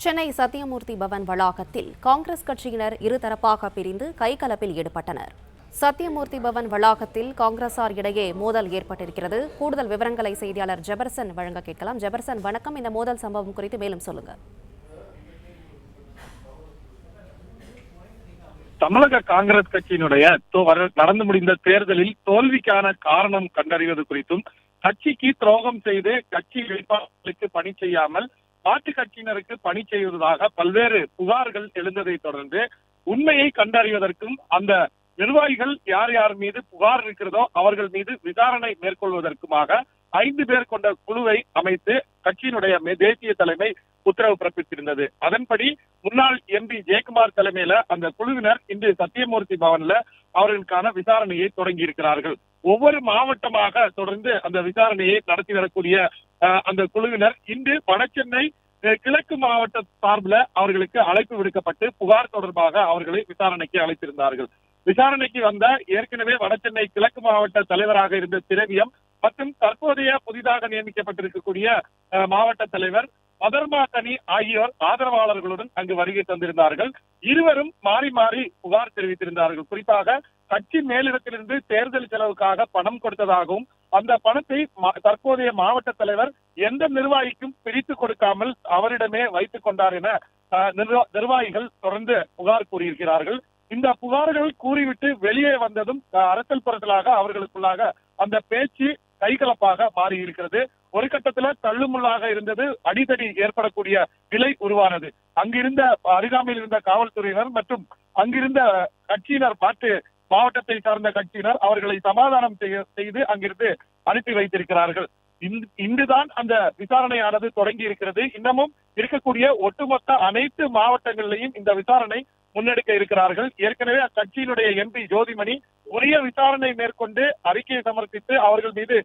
சென்னை சத்தியமூர்த்தி பவன் வளாகத்தில் காங்கிரஸ் கட்சியினர் இருதரப்பாக பிரிந்து கைகலப்பில் ஈடுபட்டனர். சத்தியமூர்த்தி பவன் வளாகத்தில் காங்கிரசார் இடையே மோதல் ஏற்பட்டிருக்கிறது. கூடுதல் விவரங்களை செய்தியாளர் ஜெபர்சன் வழங்க கேட்கலாம். ஜெபர்சன், வணக்கம். இந்த மோதல் சம்பவம் குறித்து மேலும் சொல்லுங்க. தமிழக காங்கிரஸ் கட்சியினுடைய நடந்து முடிந்த தேர்தலில் தோல்விக்கான காரணம் கண்டறிவது குறித்தும், கட்சிக்கு துரோகம் செய்து கட்சி வேட்பாளர்களுக்கு பணி செய்யாமல் மாற்று கட்சியினருக்கு பணி செய்வதாக பல்வேறு புகார்கள் எழுந்ததை தொடர்ந்து உண்மையை கண்டறிவதற்கும் அந்த நிர்வாகிகள் யார் யார் மீது புகார் இருக்கிறதோ அவர்கள் மீது விசாரணை மேற்கொள்வதற்குமாக 5 பேர் கொண்ட குழுவை அமைத்து கட்சியினுடைய தேசிய தலைமை உத்தரவு பிறப்பித்திருந்தது. அதன்படி முன்னாள் எம்பி ஜெயக்குமார் தலைமையில அந்த குழுவினர் இன்று சத்தியமூர்த்தி பவன்ல அவர்களுக்கான விசாரணையை தொடங்கி இருக்கிறார்கள். ஒவ்வொரு மாவட்டமாக தொடர்ந்து அந்த விசாரணையை நடத்தி வரக்கூடிய அந்த குழுவினர் இன்று வடசென்னை கிழக்கு மாவட்ட சார்பில் அவர்களுக்கு அழைப்பு விடுக்கப்பட்டு புகார் தொடர்பாக அவர்களை விசாரணைக்கு அழைத்திருந்தார்கள். விசாரணைக்கு வந்த ஏற்கனவே வடசென்னை கிழக்கு மாவட்ட தலைவராக இருந்த திரவியம் மற்றும் தற்போதைய புதிதாக நியமிக்கப்பட்டிருக்கக்கூடிய மாவட்ட தலைவர் மதர்மாகனி ஆகியோர் ஆதரவாளர்களுடன் அங்கு வருகை தந்திருந்தார்கள். இருவரும் மாறி மாறி புகார் தெரிவித்திருந்தார்கள். குறிப்பாக கட்சி மேலிடத்திலிருந்து தேர்தல் செலவுக்காக பணம் கொடுத்ததாகவும் அந்த பணத்தை தற்போதைய மாவட்ட தலைவர் எந்த நிர்வாகிக்கும் பிரித்து கொடுக்காமல் அவரிடமே வைத்துக் கொண்டார் என நிர்வாகிகள் தொடர்ந்து புகார் கூறியிருக்கிறார்கள். இந்த புகார்கள் கூறிவிட்டு வெளியே வந்ததும் அரசல் புரசலாக அவர்களுக்குள்ளாக அந்த பேச்சு கைகலப்பாக மாறி இருக்கிறது. ஒரு கட்டத்துல தள்ளுமுள்ளாக இருந்தது, அடிதடி ஏற்படக்கூடிய நிலை உருவானது. அங்கிருந்த அருகாமையில் இருந்த காவல்துறையினர் மற்றும் அங்கிருந்த கட்சியினர் மாவட்டத்தை சார்ந்த கட்சியினர் அவர்களை சமாதானம் செய்து அங்கிருந்து அனுப்பி வைத்திருக்கிறார்கள். இன்றுதான் அந்த விசாரணையானது தொடங்கி இருக்கிறது. இன்னமும் இருக்கக்கூடிய ஒட்டுமொத்த அனைத்து மாவட்டங்களிலையும் இந்த விசாரணை முன்னெடுக்க இருக்கிறார்கள். ஏற்கனவே அக்கட்சியினுடைய எம்பி ஜோதிமணி உரிய விசாரணை மேற்கொண்டு அறிக்கையை சமர்ப்பித்து அவர்கள் மீது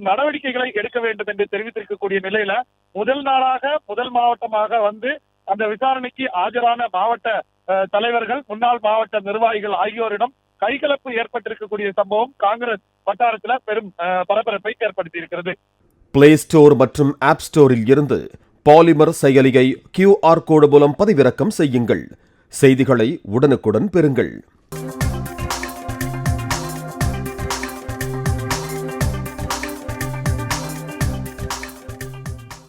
நடவடிக்கைகளை எடுக்க வேண்டும் என்று தெரிவித்திருக்கக்கூடிய நிலையில முதல் மாவட்டமாக வந்து அந்த விசாரணைக்கு ஆஜரான மாவட்ட தலைவர்கள், முன்னாள் மாவட்ட நிர்வாகிகள் ஆகியோரிடம் கைகலப்பு ஏற்பட்டிருக்கக்கூடிய சம்பவம் காங்கிரஸ் வட்டாரத்தில் பெரும் பரபரப்பை ஏற்படுத்தி இருக்கிறது. பிளே ஸ்டோர் மற்றும் ஆப் ஸ்டோரில் இருந்து பாலிமர் செயலியை QR கோடு மூலம் பதிவிறக்கம் செய்யுங்கள். செய்திகளை உடனுக்குடன் பெறுங்கள்.